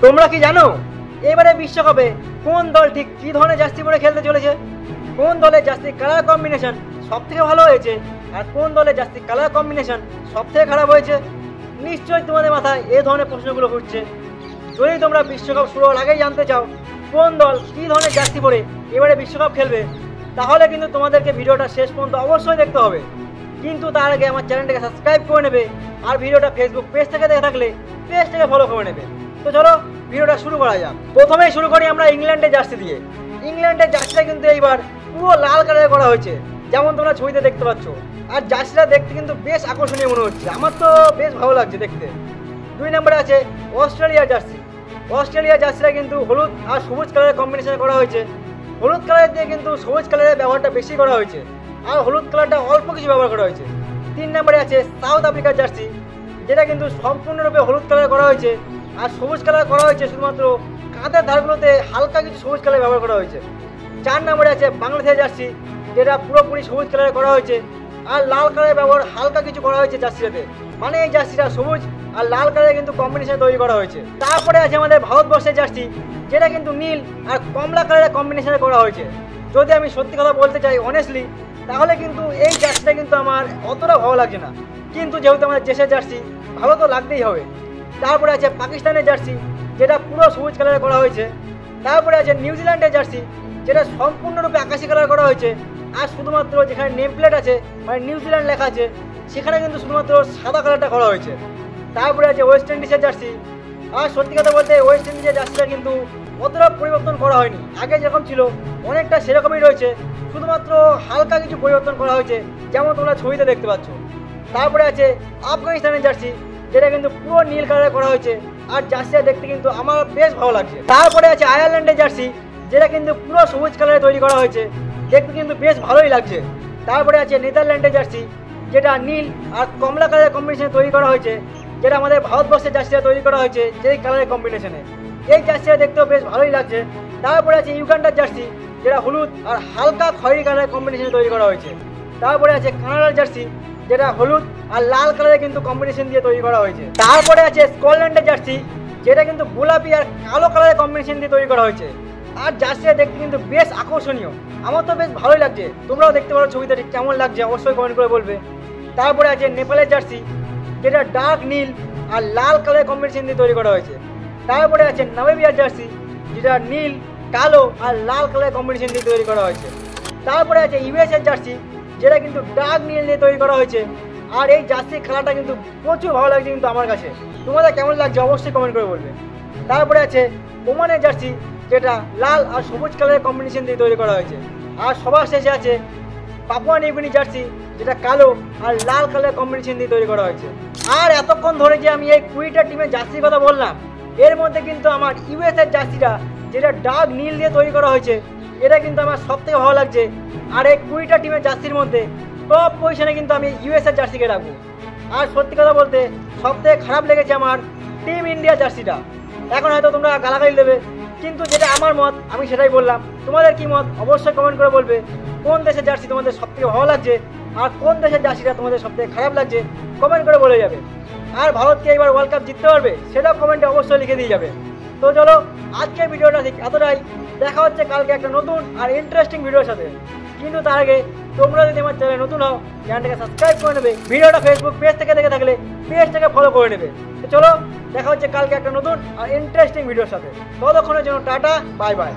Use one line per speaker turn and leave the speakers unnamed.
তোমরা কি জানো এবারে বিশ্বকাপে কোন দল ঠিক কি ধরনের জার্সি পরে খেলতে চলেছে? কোন দলের জার্সি কালার কম্বিনেশন সবথেকে ভালো হয়েছে আর কোন দলের জার্সি কালার কম্বিনেশন সবথেকে খারাপ হয়েছে? নিশ্চয়ই তোমাদের মাথায় এই ধরনের প্রশ্নগুলো ঘুরছে। যদি তোমরা বিশ্বকাপ শুরু হওয়ার আগেই জানতে চাও কোন দল কী ধরনের জার্সি পরে এবারে বিশ্বকাপ খেলবে, তাহলে কিন্তু তোমাদেরকে ভিডিওটা শেষ পর্যন্ত অবশ্যই দেখতে হবে। কিন্তু তার আগে আমার চ্যানেলটাকে সাবস্ক্রাইব করে নেবে আর ভিডিওটা ফেসবুক পেজ থেকে দেখে থাকলে পেজটাকে ফলো করে নেবে। তো চলো ভিডিওটা শুরু করা যাক। প্রথমেই শুরু করি আমরা ইংল্যান্ডের জার্সি দিয়ে। ইংল্যান্ডের জার্সিটা কিন্তু এইবার পুরো লাল কালারে করা হয়েছে, যেমন তোমরা ছবিতে দেখতে পাচ্ছ। আর জার্সিটা দেখতে কিন্তু বেশ আকর্ষণীয় মনে হচ্ছে, আমার তো বেশ ভালো লাগছে দেখতে। 2 নম্বরে আছে অস্ট্রেলিয়ার জার্সি। অস্ট্রেলিয়ার জার্সিটা কিন্তু হলুদ আর সবুজ কালারের কম্বিনেশন করা হয়েছে। হলুদ কালারের দিয়ে কিন্তু সবুজ কালারের ব্যবহারটা বেশি করা হয়েছে আর হলুদ কালারটা অল্প কিছু ব্যবহার করা হয়েছে। 3 নম্বরে আছে সাউথ আফ্রিকার জার্সি, যেটা কিন্তু সম্পূর্ণরূপে হলুদ কালার করা হয়েছে আর সবুজ কালার করা হয়েছে, শুধুমাত্র কাঁধের ধারগুলোতে হালকা কিছু সবুজ কালার ব্যবহার করা হয়েছে। 4 নম্বরে আছে বাংলাদেশের জার্সি, যেটা পুরোপুরি সবুজ কালারে করা হয়েছে আর লাল কালারের ব্যবহার হালকা কিছু করা হয়েছে জার্সিটাতে, মানে এই জার্সিটা সবুজ আর লাল কালারে কিন্তু কম্বিনেশন তৈরি করা হয়েছে। তারপরে আছে আমাদের ভারতবর্ষের জার্সি, যেটা কিন্তু নীল আর কমলা কালারের কম্বিনেশনে করা হয়েছে। যদি আমি সত্যি কথা বলতে চাই অনেস্টলি, তাহলে কিন্তু এই জার্সিটা কিন্তু আমার অতটা ভালো লাগছে না, কিন্তু যেহেতু আমাদের দেশের জার্সি ভালো তো লাগতেই হবে। তারপরে আছে পাকিস্তানের জার্সি, যেটা পুরো সবুজ কালারে করা হয়েছে। তারপরে আছে নিউজিল্যান্ডের জার্সি, যেটা সম্পূর্ণরূপে আকাশি কালার করা হয়েছে আর শুধুমাত্র যেখানে নেম প্লেট আছে মানে নিউজিল্যান্ড লেখা আছে সেখানে কিন্তু শুধুমাত্র সাদা কালারটা করা হয়েছে। তারপরে আছে ওয়েস্ট ইন্ডিজের জার্সি। আর সত্যি কথা বলতে ওয়েস্ট ইন্ডিজের জার্সিটা কিন্তু অতটা পরিবর্তন করা হয়নি, আগে যেরকম ছিল অনেকটা সেরকমই রয়েছে, শুধুমাত্র হালকা কিছু পরিবর্তন করা হয়েছে, যেমন তোমরা ছবিতে দেখতে পাচ্ছ। তারপরে আছে আফগানিস্তানের জার্সি, যেটা কিন্তু পুরো নীল কালারে করা হয়েছে আর জার্সিটা দেখতে কিন্তু আমার বেশ ভালো লাগছে। তারপরে আছে আয়ারল্যান্ডের জার্সি, যেটা কিন্তু পুরো সবুজ কালারে তৈরি করা হয়েছে, দেখতে কিন্তু বেশ ভালোই লাগছে। তারপরে আছে নেদারল্যান্ডের জার্সি, যেটা নীল আর কমলা কালারের কম্বিনেশনে তৈরি করা হয়েছে, যেটা আমাদের ভারতবর্ষের জার্সিটা তৈরি করা হয়েছে যেই কালারের কম্বিনেশনে। এই জার্সিটা দেখতেও বেশ ভালোই লাগছে। তারপরে আছে ইউগান্ডার জার্সি, যেটা হলুদ আর হালকা খয়েরি কালারের কম্বিনেশনে তৈরি করা হয়েছে। তারপরে আছে কানাডার জার্সি, যেটা হলুদ আর লাল কালারের কিন্তু কম্বিনেশন দিয়ে তৈরি করা হয়েছে। তারপরে আছে স্কটল্যান্ডের জার্সি, যেটা কিন্তু গোলাপি আর কালো কালারের কম্বিনেশন দিয়ে তৈরি করা হয়েছে আর জার্সিটা দেখতে কিন্তু বেশ আকর্ষণীয়, আমার তো বেশ ভালোই লাগছে। তোমরাও দেখতে পারো ছবিটা ঠিক কেমন লাগছে অবশ্যই কমেন্ট করে বলবে। তারপরে আছে নেপালের জার্সি, যেটা ডার্ক নীল আর লাল কালারের কম্বিনেশন দিয়ে তৈরি করা হয়েছে। তারপরে আছে নামিবিয়ার জার্সি, যেটা নীল কালো আর লাল কালারের কম্বিনেশন দিয়ে তৈরি করা হয়েছে। তারপরে আছে ইউএসএর জার্সি, যেটা কিন্তু ডার্ক নীল দিয়ে তৈরি করা হয়েছে আর এই জার্সির কালারটা কিন্তু প্রচুর ভালো লাগছে কিন্তু আমার কাছে। তোমাদের কেমন লাগছে অবশ্যই কমেন্ট করে বলবে। তারপরে আছে ওমানের জার্সি, যেটা লাল আর সবুজ কালারের কম্বিনেশন দিয়ে তৈরি করা হয়েছে। আর সবার শেষে আছে পাপুয়া নিউ গিনি জার্সি, যেটা কালো আর লাল কালারের কম্বিনেশন দিয়ে তৈরি করা হয়েছে। আর এতক্ষণ ধরে যে আমি এই 20টা টিমের জার্সির কথা বললাম, এর মধ্যে কিন্তু আমার ইউএসএর জার্সিটা, যেটা ডার্ক নীল দিয়ে তৈরি করা হয়েছে, এটা কিন্তু আমার সবথেকে ভালো লাগছে। আর এই 20টা টিমের জার্সির মধ্যে টপ পজিশনে কিন্তু আমি ইউএসএর জার্সিকে রাখবো। আর সত্যি কথা বলতে সবথেকে খারাপ লেগেছে আমার টিম ইন্ডিয়া জার্সিটা। এখন হয়তো তোমরা গালাগালি দেবে, কিন্তু যেটা আমার মত আমি সেটাই বললাম। তোমাদের কি মত অবশ্যই কমেন্ট করে বলবে। কোন দেশের জার্সি তোমাদের সবথেকে ভালো লাগছে আর কোন দেশের জার্সিটা তোমাদের সবথেকে খারাপ লাগছে কমেন্ট করে বলে যাবে। আর ভারতকে এবার ওয়ার্ল্ড কাপ জিততে পারবে সেটাও কমেন্টে অবশ্যই লিখে দিয়ে যাবে। তো চলো আজকের ভিডিওটা ঠিক এতটাই, দেখা হচ্ছে কালকে একটা নতুন আর ইন্টারেস্টিং ভিডিওর সাথে। কিন্তু তার আগে তোমরা যদি আমার চ্যানেলে নতুন হও চ্যানেলটাকে সাবস্ক্রাইব করে নেবে, ভিডিওটা ফেসবুক পেজ থেকে দেখে থাকলে পেজটাকে ফলো করে নেবে। তো চলো দেখা হচ্ছে কালকে একটা নতুন আর ইন্টারেস্টিং ভিডিওর সাথে। ততক্ষণের জন্য টাটা, বাই বাই।